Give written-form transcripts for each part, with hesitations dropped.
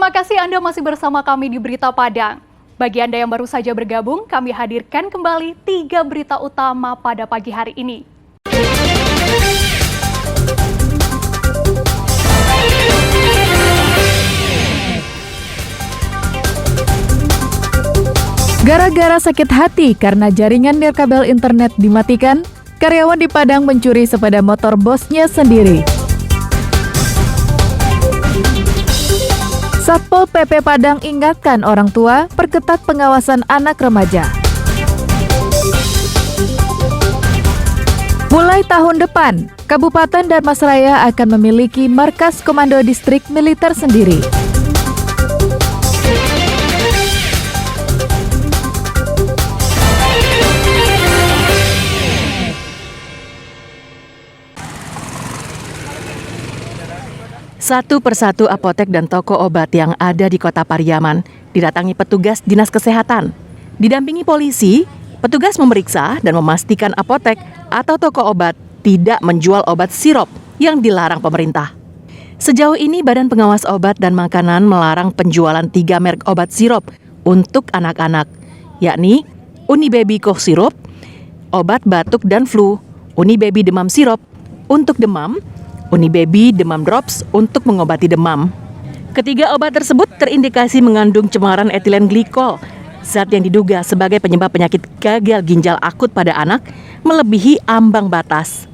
Terima kasih Anda masih bersama kami di Berita Padang. Bagi Anda yang baru saja bergabung, kami hadirkan kembali 3 berita utama pada pagi hari ini. Gara-gara sakit hati karena jaringan nirkabel internet dimatikan, karyawan di Padang mencuri sepeda motor bosnya sendiri. Satpol PP Padang ingatkan orang tua perketat pengawasan anak remaja. Mulai tahun depan, Kabupaten Dharmasraya akan memiliki markas komando distrik militer sendiri. Satu persatu apotek dan toko obat yang ada di Kota Pariaman didatangi petugas Dinas Kesehatan. Didampingi polisi, petugas memeriksa dan memastikan apotek atau toko obat tidak menjual obat sirop yang dilarang pemerintah. Sejauh ini Badan Pengawas Obat dan Makanan melarang penjualan 3 merek obat sirop untuk anak-anak, yakni Unibaby Cough Syrup, obat batuk dan flu, Unibaby Demam Syrup untuk demam, Unibaby Demam Drops untuk mengobati demam. Ketiga obat tersebut terindikasi mengandung cemaran etilen glikol, zat yang diduga sebagai penyebab penyakit gagal ginjal akut pada anak melebihi ambang batas.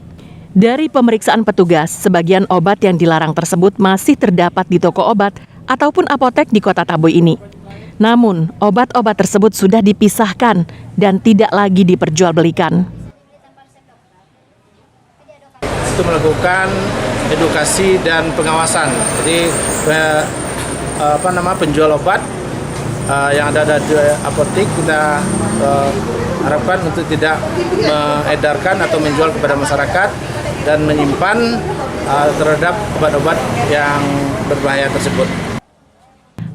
Dari pemeriksaan petugas, sebagian obat yang dilarang tersebut masih terdapat di toko obat ataupun apotek di Kota Tabui ini. Namun, obat-obat tersebut sudah dipisahkan dan tidak lagi diperjualbelikan. Itu melakukan edukasi dan pengawasan. Jadi penjual obat yang ada di apotek kita harapkan untuk tidak mengedarkan atau menjual kepada masyarakat dan menyimpan terhadap obat-obat yang berbahaya tersebut.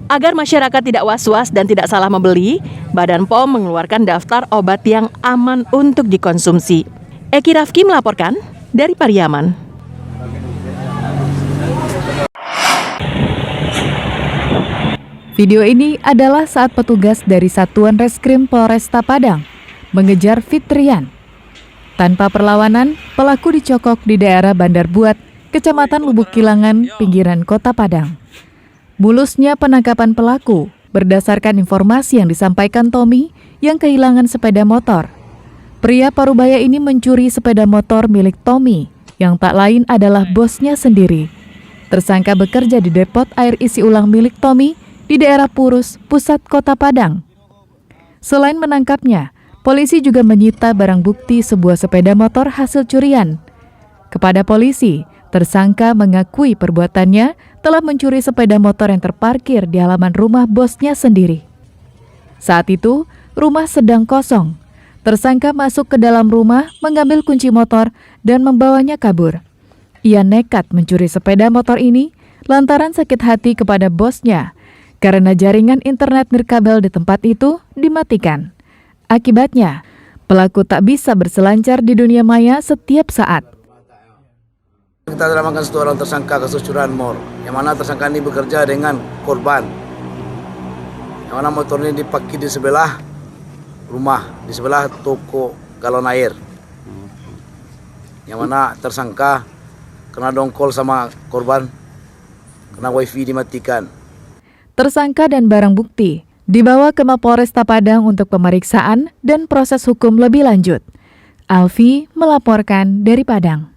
Agar masyarakat tidak was-was dan tidak salah membeli, Badan POM mengeluarkan daftar obat yang aman untuk dikonsumsi. Eki Rafki melaporkan dari Pariaman. Video ini adalah saat petugas dari Satuan Reskrim Polresta Padang mengejar Fitrian. Tanpa perlawanan, pelaku dicokok di daerah Bandar Buat, Kecamatan Lubuk Kilangan, pinggiran Kota Padang. Mulusnya penangkapan pelaku berdasarkan informasi yang disampaikan Tommy yang kehilangan sepeda motor. Pria parubaya ini mencuri sepeda motor milik Tommy, yang tak lain adalah bosnya sendiri. Tersangka bekerja di depot air isi ulang milik Tommy di daerah Purus, pusat Kota Padang. Selain menangkapnya, polisi juga menyita barang bukti sebuah sepeda motor hasil curian. Kepada polisi, tersangka mengakui perbuatannya telah mencuri sepeda motor yang terparkir di halaman rumah bosnya sendiri. Saat itu, rumah sedang kosong. Tersangka masuk ke dalam rumah, mengambil kunci motor, dan membawanya kabur. Ia nekat mencuri sepeda motor ini lantaran sakit hati kepada bosnya, karena jaringan internet nirkabel di tempat itu dimatikan. Akibatnya, pelaku tak bisa berselancar di dunia maya setiap saat. Kita telah mengamankan 1 orang tersangka kasus curian mor, yang mana tersangka ini bekerja dengan korban, yang mana motor ini diparkir di sebelah rumah, di sebelah toko galon air, yang mana tersangka kena dongkol sama korban, kena wifi dimatikan. Tersangka dan barang bukti dibawa ke Mapolresta Padang untuk pemeriksaan dan proses hukum lebih lanjut. Alfi melaporkan dari Padang.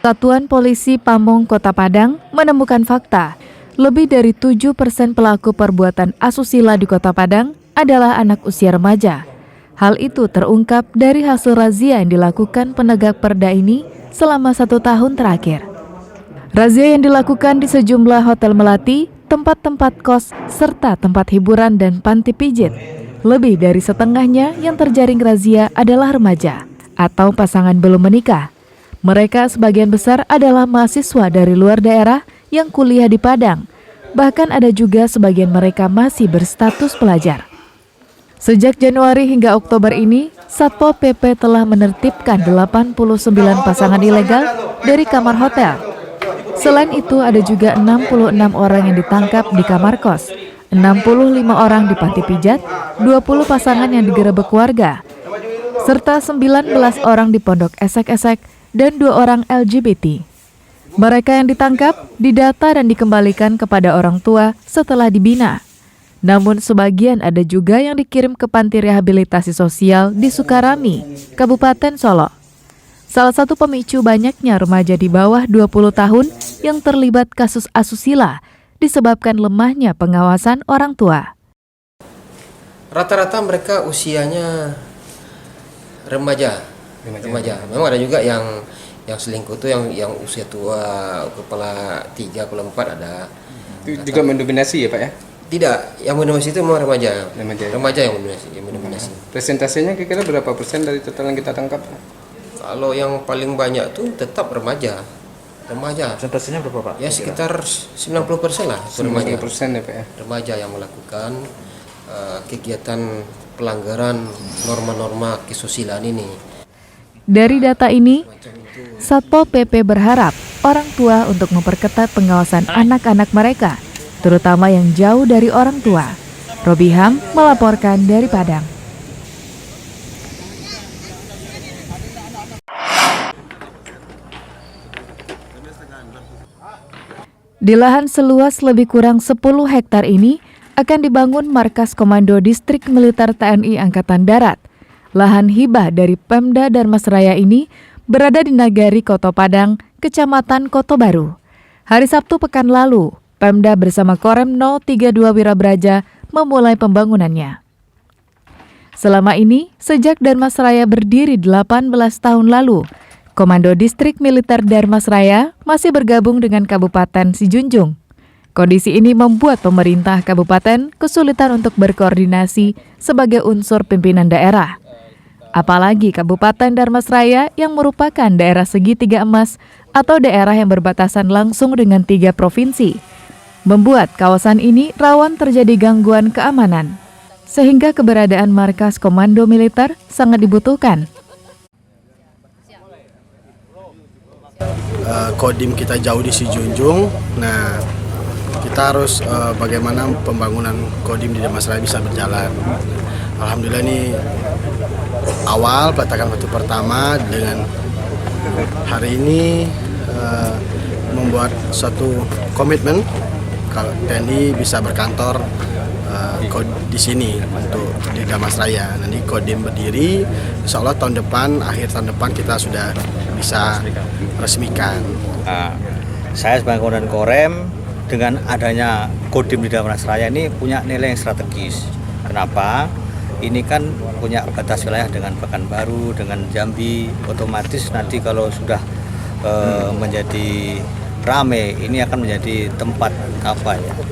Satuan Polisi Pamong Kota Padang menemukan fakta lebih dari 7% pelaku perbuatan asusila di Kota Padang adalah anak usia remaja. Hal itu terungkap dari hasil razia yang dilakukan penegak perda ini selama 1 tahun terakhir. Razia yang dilakukan di sejumlah hotel melati, tempat-tempat kos, serta tempat hiburan dan panti pijit. Lebih dari setengahnya yang terjaring razia adalah remaja atau pasangan belum menikah. Mereka sebagian besar adalah mahasiswa dari luar daerah yang kuliah di Padang. Bahkan ada juga sebagian mereka masih berstatus pelajar. Sejak Januari hingga Oktober ini, Satpol PP telah menertibkan 89 pasangan ilegal dari kamar hotel. Selain itu, ada juga 66 orang yang ditangkap di kamar kos, 65 orang di panti pijat, 20 pasangan yang digerebek warga, serta 19 orang di pondok esek-esek dan 2 orang LGBT. Mereka yang ditangkap didata dan dikembalikan kepada orang tua setelah dibina. Namun sebagian ada juga yang dikirim ke panti rehabilitasi sosial di Sukarami, Kabupaten Solok. Salah satu pemicu banyaknya remaja di bawah 20 tahun yang terlibat kasus asusila disebabkan lemahnya pengawasan orang tua. Rata-rata mereka usianya remaja. Memang ada juga yang selingkuh itu yang usia tua, kepala 3, kepala 4 ada. Itu juga mendominasi ya Pak ya? Tidak, yang mendominasi itu memang remaja. Remaja yang mendominasi. Presentasinya kira-kira berapa persen dari total yang kita tangkap? Kalau yang paling banyak itu tetap remaja. Presentasinya berapa Pak? Ya sekitar 90% lah itu remaja. 90% ya Pak ya? Remaja yang melakukan kegiatan pelanggaran norma-norma kesusilaan ini. Dari data ini, Satpol PP berharap orang tua untuk memperketat pengawasan anak-anak mereka, terutama yang jauh dari orang tua. Robiham melaporkan dari Padang. Di lahan seluas lebih kurang 10 hektar ini akan dibangun markas komando distrik militer TNI Angkatan Darat. Lahan hibah dari Pemda Darmasraya ini berada di Nagari Koto Padang, Kecamatan Koto Baru. Hari Sabtu pekan lalu, Pemda bersama Korem 032 Wirabraja memulai pembangunannya. Selama ini, sejak Darmasraya berdiri 18 tahun lalu, Komando Distrik Militer Darmasraya masih bergabung dengan Kabupaten Sijunjung. Kondisi ini membuat pemerintah kabupaten kesulitan untuk berkoordinasi sebagai unsur pimpinan daerah. Apalagi Kabupaten Darmasraya yang merupakan daerah segitiga emas atau daerah yang berbatasan langsung dengan 3 provinsi, membuat kawasan ini rawan terjadi gangguan keamanan, sehingga keberadaan markas komando militer sangat dibutuhkan. Kodim kita jauh di Sijunjung, nah kita harus bagaimana pembangunan Kodim di Darmasraya bisa berjalan. Alhamdulillah ini awal peletakan batu pertama dengan hari ini membuat suatu komitmen kalau TNI bisa berkantor di sini untuk di Darmasraya. Nanti Kodim berdiri, insya Allah akhir tahun depan kita sudah bisa resmikan. Saya sebagai komandan Korem dengan adanya Kodim di Darmasraya ini punya nilai yang strategis. Kenapa? Ini kan punya batas wilayah dengan Pekanbaru, dengan Jambi. Otomatis nanti kalau sudah menjadi rame, ini akan menjadi tempat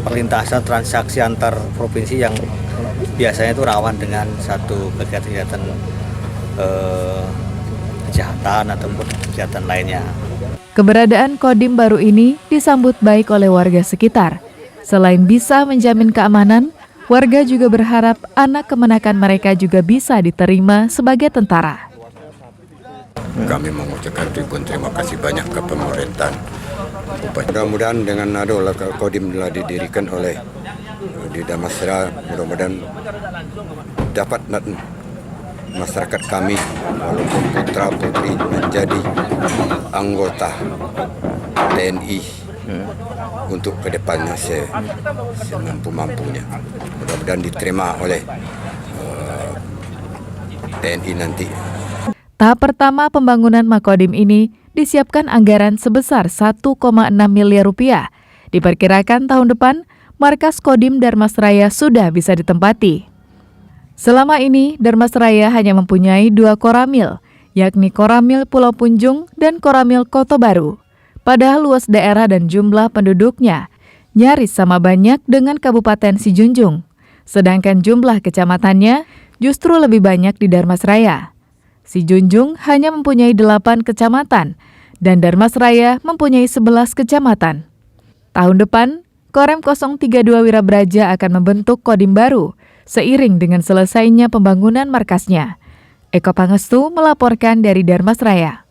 perlintasan transaksi antar provinsi yang biasanya itu rawan dengan satu kegiatan kejahatan ataupun kegiatan lainnya. Keberadaan Kodim baru ini disambut baik oleh warga sekitar. Selain bisa menjamin keamanan, warga juga berharap anak kemenakan mereka juga bisa diterima sebagai tentara. Kami mengucapkan ribuan terima kasih banyak ke pemerintah. Mudah-mudahan dengan adanya Kodim telah didirikan oleh di Darmasraya, mudah-mudahan dapat masyarakat kami walaupun putra putri menjadi anggota TNI untuk kedepannya semampu-mampunya. Mudah-mudahan diterima oleh TNI nanti. Tahap pertama pembangunan Makodim ini disiapkan anggaran sebesar 1,6 miliar rupiah. Diperkirakan tahun depan, markas Kodim Darmasraya sudah bisa ditempati. Selama ini, Darmasraya hanya mempunyai 2 koramil, yakni Koramil Pulau Punjung dan Koramil Koto Baru. Padahal luas daerah dan jumlah penduduknya nyaris sama banyak dengan Kabupaten Sijunjung. Sedangkan jumlah kecamatannya justru lebih banyak di Darmasraya. Sijunjung hanya mempunyai 8 kecamatan dan Darmasraya mempunyai 11 kecamatan. Tahun depan, Korem 032 Wirabraja akan membentuk Kodim baru seiring dengan selesainya pembangunan markasnya. Eko Pangestu melaporkan dari Darmasraya.